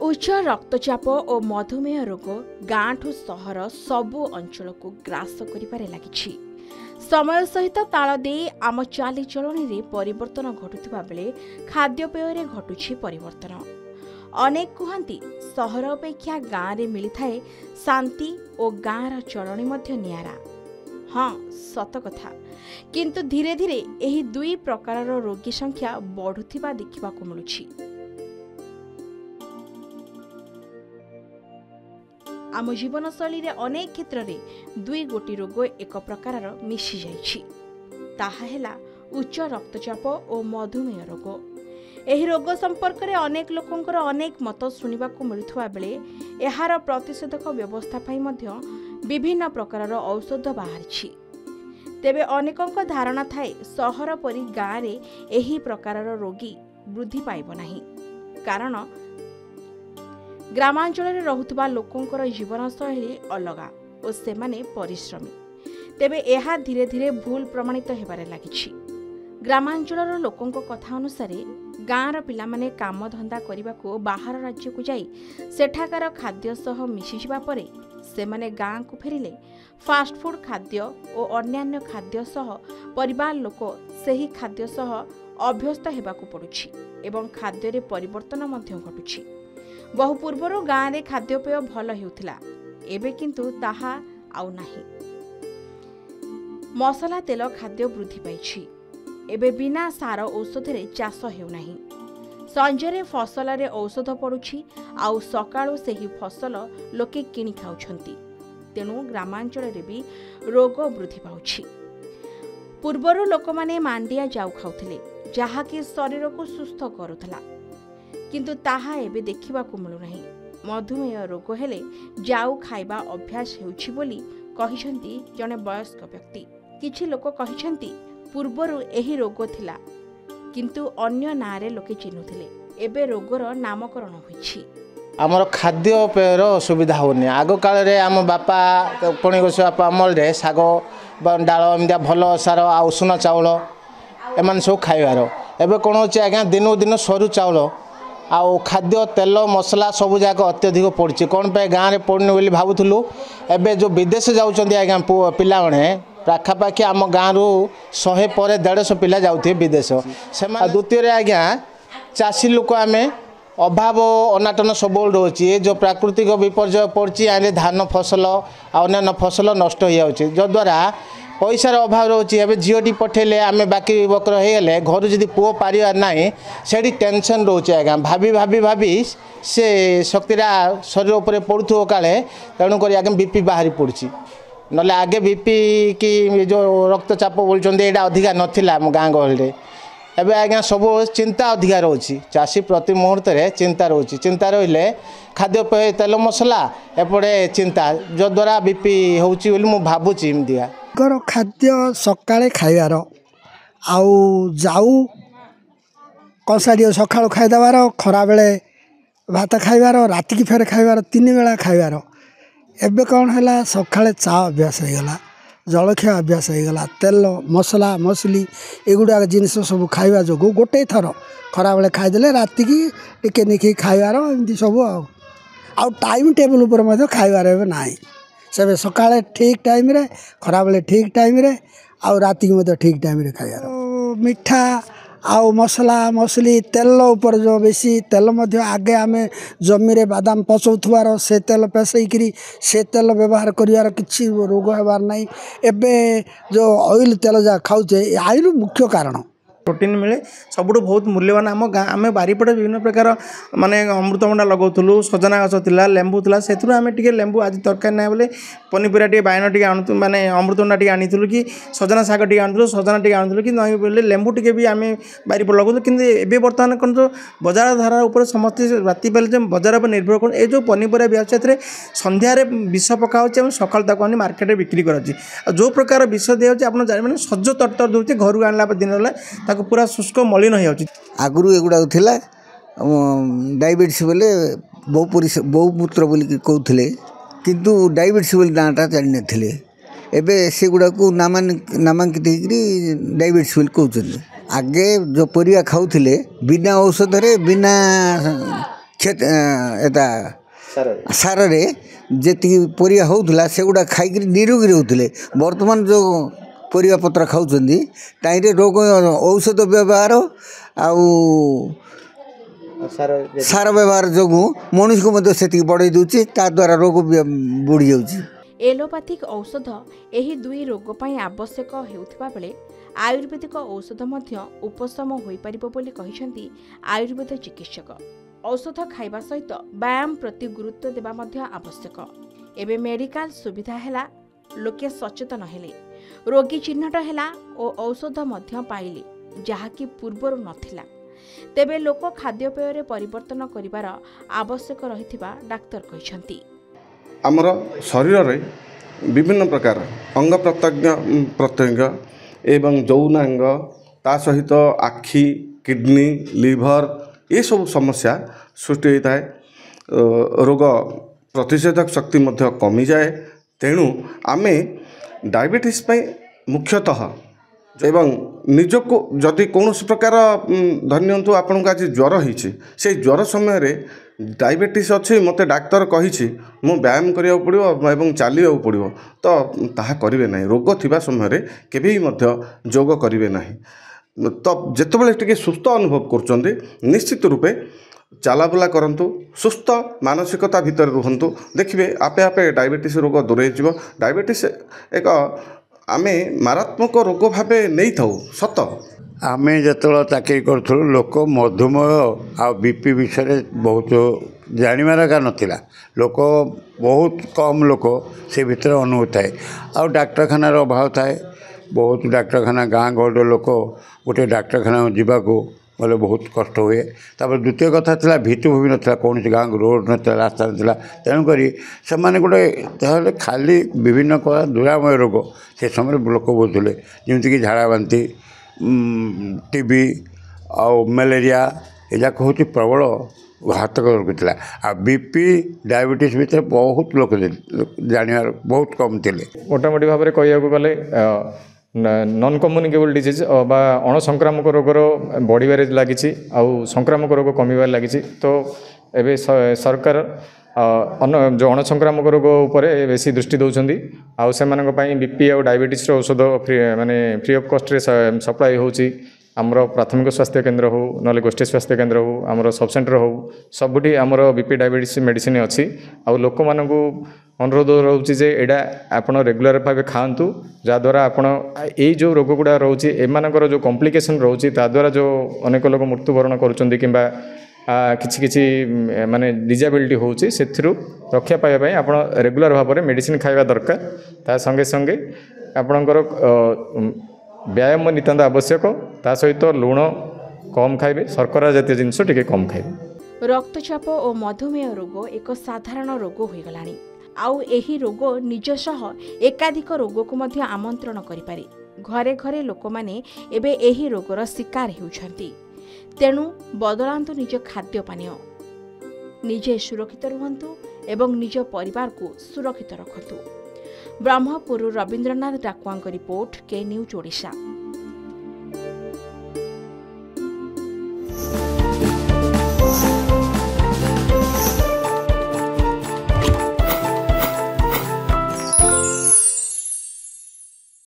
उच्च रक्तचाप और मधुमेह रोग गाँ ठू सहर सबु अंचल को ग्रास कर लगी। समय सहित ताल दे आम चालीचलन में परिवर्तन घटुवा बेले खाद्यपेय घटुछि परिवर्तन। अनेक कहती सहर अपेक्षा गाँव में मिलता है शांति और गाँवर चलनी मध्य नियारा। हाँ सत कथा, किंतु धीरे धीरे यही दुई प्रकार रोगी संख्या बढ़ुथिबा देखिबा को मिलुछि। आम जीवनशैली रे अनेक क्षेत्र में दुई गोटी रोग एक प्रकार मिशी जाइछि, ताहा हेला उच्च रक्तचाप और मधुमेह रोग। एही रोग संपर्क में अनेक लोकंकर अनेक मत शुणा मिलुवा बेले एहार प्रतिषेधक व्यवस्था पाई मध्य विभिन्न प्रकार औषध बाहरी। तेबे अनेकंक धारणा थाए सहर परी गाँव रे एही प्रकार रोगी वृद्धि पाइब नाही, कारण ग्रामांचल में रहुतबा लोकंकर जीवनशैली अलगा और सेमाने परिश्रमी। तेबे एहा धीरे धीरे भूल प्रमाणित हेबारे लागिछि। ग्रामांचल लोकंक कथा अनुसार गाँवर पिला माने काम धंदा करने को बाहर राज्य को जाई सेठाकार खाद्य सह मिशी जिबा परे सेमाने गाँ को फेरिले फास्ट फूड खाद्य और अन्यान्य खाद्य सह परिवार लोक सेही खाद्य सह अभ्यस्त हेबाकु पड़ुछि एवं खाद्य रे परिवर्तन मध्य घटुछि। बहु पूर्वर गाँव में खाद्यपेय भल हेउथिला, एबे किंतु ताहा आउ नाही। मसला तेल खाद्य वृद्धि पाइछि, एबे बिना सार औषध रे चाष हेउ नाही। संजरे फसल रे औषध पड़ुछि आउ सकाळु सेही फसल लोके किणी खाउछंती, तेणु ग्रामांचल रे भी रोग वृद्धि पाउछि। पूर्वरु लोकमाने मांडिया जाउ खाउथिले, जहा कि शरीर को सुस्थ करुथला, किंतु ताहा एबे देखिबा को मिलु नाही। मधुमेह रोग हेले जाउ खाइबा अभ्यास हेउछि बोली कहिसंती जने वयस्क व्यक्ति। किछि लोक कहिसंती पूर्वरु एही रोग थिला, किंतु अन्य नारे लोके चिन्हुथिले, एबे रोगर नामकरण होइछि। आमर खाद्यपेयर सुविधा होनी। आग काल रे आम बापा पुणी गोस बापा अमल रे साग डाल एमती भल सार आउसुना चाउल एम सब खाइबार। एबे कौन होची आज्ञा दिनू दिन सरू चाउल आउ खाद्य तेल मसला सबू जाक अत्यधिक पड़ी। कौन पे गाँव में पड़नी बोली भावुलु, एबे जो विदेश जाउछंती आज्ञा पिला पाखापाखि आम गाँव 100 पर 150 पिला जाउथे विदेश। द्वितीय आज्ञा चाषी लोक आम अभाव अनाटन सब रोचे। ये जो प्राकृतिक विपर्य पड़ी आने धान फसल अन्य फसल नष्ट हो जाऊँगी, जद्वारा पैसार अभाव रोचे। एवं झीटी पठेले आम बाकी बकर होगले घर जदि पुओ पारिबार नाई से टेंशन रोचे आज्ञा। भाभी भाभी भाभी से शक्तिरा शरीर उपर पड़ुथो काले, तेणुक आगे बीपी बाहरी पड़ी। नले आगे बीपी कि जो रक्तचाप बोलते यहाँ अधिका नाला आम गाँ गहली। एबे आज्ञा सब चिंता अधिका रोची। चाषी प्रति मुहूर्त चिंता रोची। चिंता रहिले खाद्यपेय तेल मसला एपटे चिंता, जद्वारा बीपी होची बोली मु भाबुची। एमतिया खाद्य सकाळे खाइबार आउ जाऊ कंसाड़ी सका खाईदेबार, खरा बेले भात खाइबार, राति की फेर खाइबार, 3 बेला खाइबार। एबे कौन है सकाळे चा अभ्यास होगला, जलखिया अभ्यास होगला, तेल मसला मसली एगुड़ा जिनस सब खाइबा जो गोटे थर खरा बेले खाईदे राति की टिके निखी खाइबार एमती सब आउ टाइम टेबल उपर खाइबार एबे नाही। से सकाळे ठीक टाइम रे, खरा बेले ठीक टाइम रे, आउ राति की ठीक टाइम रे खाइबार। मिठा आउ मसला मसली तेल उपर जो बेसी तेल मध्य आगे आमे जमी रे बादाम पचौथुवार से तेल पेसईकरी से तेल व्यवहार करिवार किछि रोग हेबार नाही। एबे जो ऑयल तेल जा खाउचे आइरु मुख्य कारण प्रोटीन मिले सबुठ बहुत मूल्यवान। आम गाँ आम बारीपटे विभिन्न प्रकार माने अमृतभंडा लगाऊलु, सजना गछ था, लेंबू था, से आम टे लेंबू आज तरकारी ना बोले पनीपरिया टे बायन टे आणु माने अमृतभंडा टे आनीलु कि सजना शाग टे आणुलु, सजना टे आणुलु कि नहीं बोले लेंबू टे भी आम बारीपटे लगाऊँ। कि एबे बर्तमान कौन जो बजार धारा उपर समस्ते राति बेले बजार पर निर्भर कर जो पनीपरिया भी आसे सन्धार विष पका हो सकाल तक आनी मार्केट बिक्री कराची। जो प्रकार विष दिखाई आप मैंने सज तरतर दूसरे घर आनला दिन पूरा शुष्क मलिन हो जाए। आगु एगुड़ा डायबिटीज बोले बहुपुत्र बोलिक कहते किंतु डायबिटीज बोली नाटा जानी नी। एबे से गुड़ा को नामांकित डायबिटीज बोली कहते। आगे जो परिया खाऊले बिना औषध रे बिना ଏଟା ସାରରେ ଯେତିକି ପରିବା ହେଉଥିଲା ସେଗୁଡ଼ା ଖାଇକିରି ନିରୋଗୀ ରହୁଥିଲେ। ବର୍ତ୍ତମାନ ଯେଉଁ ପରିବା ପତ୍ର ଖାଉଛନ୍ତି ତାହିଁରେ ରୋଗ ଔଷଧ ବ୍ୟବହାର ଆଉ ସାର ବ୍ୟବହାର ଯୋଗୁଁ ମଣିଷକୁ ମଧ୍ୟ ସେତିକି ବଢ଼େଇ ଦେଉଛି, ତାଦ୍ୱାରା ରୋଗ ବଢ଼ି ଯାଉଛି। ଏଲୋପାଥିକ୍ ଔଷଧ ଏହି ଦୁଇ ରୋଗ ପାଇଁ ଆବଶ୍ୟକ ହେଉଥିବା ବେଳେ ଆୟୁର୍ବେଦିକ ଔଷଧ ମଧ୍ୟ ଉପଶମ ହୋଇପାରିବ ବୋଲି କହିଛନ୍ତି ଆୟୁର୍ବେଦ ଚିକିତ୍ସକ। ଔଷଧ ଖାଇବା ସହିତ ବ୍ୟାୟାମ ପ୍ରତି ଗୁରୁତ୍ୱ ଦେବା ମଧ୍ୟ ଆବଶ୍ୟକ। ଏବେ ମେଡିକାଲ ସୁବିଧା ହେଲା, ଲୋକେ ସଚେତନ ହେଲେ, ରୋଗୀ ଚିହ୍ନଟ ହେଲା ଓ ଔଷଧ ମଧ୍ୟ ପାଇଲେ, ଯାହାକି ପୂର୍ବରୁ ନଥିଲା। ତେବେ ଲୋକ ଖାଦ୍ୟପେୟରେ ପରିବର୍ତ୍ତନ କରିବାର ଆବଶ୍ୟକ ରହିଥିବା ଡାକ୍ତର କହିଛନ୍ତି। ଆମର ଶରୀରରେ ବିଭିନ୍ନ ପ୍ରକାର ଅଙ୍ଗ ପ୍ରତ୍ୟଙ୍ଗ ଏବଂ ଯୌନାଙ୍ଗ, ତା ସହିତ ଆଖି, କିଡନୀ, ଲିଭର ଏସବୁ ସମସ୍ୟା ସୃଷ୍ଟି ହୋଇଥାଏ। ରୋଗ ପ୍ରତିଷେଧକ ଶକ୍ତି ମଧ୍ୟ କମିଯାଏ। ତେଣୁ ଆମେ ଡାଇବେଟିସ୍ ପାଇଁ ମୁଖ୍ୟତଃ ଏବଂ ନିଜକୁ ଯଦି କୌଣସି ପ୍ରକାର ଧରିନିଅନ୍ତୁ ଆପଣଙ୍କୁ ଆଜି ଜ୍ୱର ହେଇଛି, ସେଇ ଜ୍ୱର ସମୟରେ ଡାଇବେଟିସ୍ ଅଛି, ମୋତେ ଡାକ୍ତର କହିଛି ମୁଁ ବ୍ୟାୟାମ କରିବାକୁ ପଡ଼ିବ ଏବଂ ଚାଲିବାକୁ ପଡ଼ିବ, ତ ତାହା କରିବେ ନାହିଁ। ରୋଗ ଥିବା ସମୟରେ କେବେ ବି ମଧ୍ୟ ଯୋଗ କରିବେ ନାହିଁ। ତ ଯେତେବେଳେ ଟିକେ ସୁସ୍ଥ ଅନୁଭବ କରୁଛନ୍ତି ନିଶ୍ଚିତ ରୂପେ ଚାଲାବୁଲା କରନ୍ତୁ, ସୁସ୍ଥ ମାନସିକତା ଭିତରେ ରୁହନ୍ତୁ, ଦେଖିବେ ଆପେ ଆପେ ଡାଇବେଟିସ୍ ରୋଗ ଦୂରେଇଯିବ। ଡାଇବେଟିସ୍ ଏକ ଆମେ ମାରାତ୍ମକ ରୋଗ ଭାବେ ନେଇଥାଉ ସତ। ଆମେ ଯେତେବେଳେ ଚାକିରି କରୁଥିଲୁ ଲୋକ ମଧୁମେହ ଆଉ ବିପି ବିଷୟରେ ବହୁତ ଜାଣିବାର ଏକା ନଥିଲା। ଲୋକ ବହୁତ କମ୍ ଲୋକ ସେ ଭିତରେ ଅନୁଭୂତ ଥାଏ। ଆଉ ଡାକ୍ତରଖାନାର ଅଭାବ ଥାଏ। ବହୁତ ଡାକ୍ତରଖାନା ଗାଁ ଗହଳିର ଲୋକ ଗୋଟେ ଡାକ୍ତରଖାନା ଯିବାକୁ ଗଲେ ବହୁତ କଷ୍ଟ ହୁଏ। ତାପରେ ଦ୍ୱିତୀୟ କଥା ଥିଲା ଭିତ୍ତିଭୂମି ନଥିଲା, କୌଣସି ଗାଁକୁ ରୋଡ଼ ନଥିଲା, ରାସ୍ତା ନଥିଲା। ତେଣୁକରି ସେମାନେ ଗୋଟେ ତାହେଲେ ଖାଲି ବିଭିନ୍ନ ପ୍ରକାର ଦୁରାମୟ ରୋଗ ସେ ସମୟରେ ଲୋକ ବୁଝୁଥିଲେ, ଯେମିତିକି ଝାଡ଼ା ବାନ୍ତି, ଟିବି ଆଉ ମ୍ୟାଲେରିଆ ଏଯାକ ହେଉଛି ପ୍ରବଳ ଘାତକ ରୋଗ ଥିଲା। ଆଉ ବିପି ଡାଇବେଟିସ୍ ଭିତରେ ବହୁତ ଲୋକ ଜାଣିବାର ବହୁତ କମ୍ ଥିଲେ। ମୋଟାମୋଟି ଭାବରେ କହିବାକୁ ଗଲେ ନନ୍ କମ୍ୟୁନିକେବଲ୍ ଡିଜିଜ୍ ବା ଅଣସଂକ୍ରାମକ ରୋଗର ବଢ଼ିବାରେ ଲାଗିଛି ଆଉ ସଂକ୍ରାମକ ରୋଗ କମିବାରେ ଲାଗିଛି। ତ ଏବେ ସରକାର ଯେଉଁ ଅଣସଂକ୍ରାମକ ରୋଗ ଉପରେ ବେଶୀ ଦୃଷ୍ଟି ଦେଉଛନ୍ତି ଆଉ ସେମାନଙ୍କ ପାଇଁ ବିପି ଆଉ ଡାଇବେଟିସ୍ର ଔଷଧ ଫ୍ରି ଅଫ୍ କଷ୍ଟରେ ସପ୍ଲାଏ ହେଉଛି। ଆମର ପ୍ରାଥମିକ ସ୍ୱାସ୍ଥ୍ୟ କେନ୍ଦ୍ର ହେଉ ନହେଲେ ଗୋଷ୍ଠୀ ସ୍ୱାସ୍ଥ୍ୟ କେନ୍ଦ୍ର ହେଉ, ଆମର ସବ୍ ସେଣ୍ଟର ହେଉ, ସବୁଠି ଆମର ବିପି ଡାଇବେଟିସ୍ ମେଡ଼ିସିନ ଅଛି। ଆଉ ଲୋକମାନଙ୍କୁ ଅନୁରୋଧ ରହୁଛି ଯେ ଏଇଟା ଆପଣ ରେଗୁଲାର ଭାବେ ଖାଆନ୍ତୁ, ଯାହାଦ୍ୱାରା ଆପଣ ଏଇ ଯେଉଁ ରୋଗ ଗୁଡ଼ା ରହୁଛି ଏମାନଙ୍କର ଯେଉଁ କମ୍ପ୍ଲିକେସନ୍ ରହୁଛି ତାଦ୍ୱାରା ଯେଉଁ ଅନେକ ଲୋକ ମୃତ୍ୟୁବରଣ କରୁଛନ୍ତି କିମ୍ବା କିଛି ମାନେ ଡିଜାବିଲିଟି ହେଉଛି, ସେଥିରୁ ରକ୍ଷା ପାଇବା ପାଇଁ ଆପଣ ରେଗୁଲାର ଭାବରେ ମେଡ଼ିସିନ ଖାଇବା ଦରକାର। ତା ସଙ୍ଗେ ସଙ୍ଗେ ଆପଣଙ୍କର ବ୍ୟାୟାମ ନିତାନ୍ତ ଆବଶ୍ୟକ। ତା ସହିତ ଲୁଣ କମ୍ ଖାଇବେ, ଶର୍କରା ଜାତୀୟ ଜିନିଷ ଟିକେ କମ୍ ଖାଇବେ। ରକ୍ତଚାପ ଓ ମଧୁମେହ ରୋଗ ଏକ ସାଧାରଣ ରୋଗ ହୋଇଗଲାଣି। ଆଉ ଏହି ରୋଗ ନିଜ ସହ ଏକାଧିକ ରୋଗକୁ ମଧ୍ୟ ଆମନ୍ତ୍ରଣ କରିପାରେ। ଘରେ ଘରେ ଲୋକମାନେ ଏବେ ଏହି ରୋଗର ଶିକାର ହେଉଛନ୍ତି। ତେଣୁ ବଦଳାନ୍ତୁ ନିଜ ଖାଦ୍ୟ ପାନୀୟ, ନିଜେ ସୁରକ୍ଷିତ ରୁହନ୍ତୁ ଏବଂ ନିଜ ପରିବାରକୁ ସୁରକ୍ଷିତ ରଖନ୍ତୁ। ବ୍ରହ୍ମପୁରରୁ ରବୀନ୍ଦ୍ରନାଥ ଡାକୁଆଙ୍କ ରିପୋର୍ଟ, କେ ନ୍ୟୁଜ୍ ଓଡ଼ିଶା।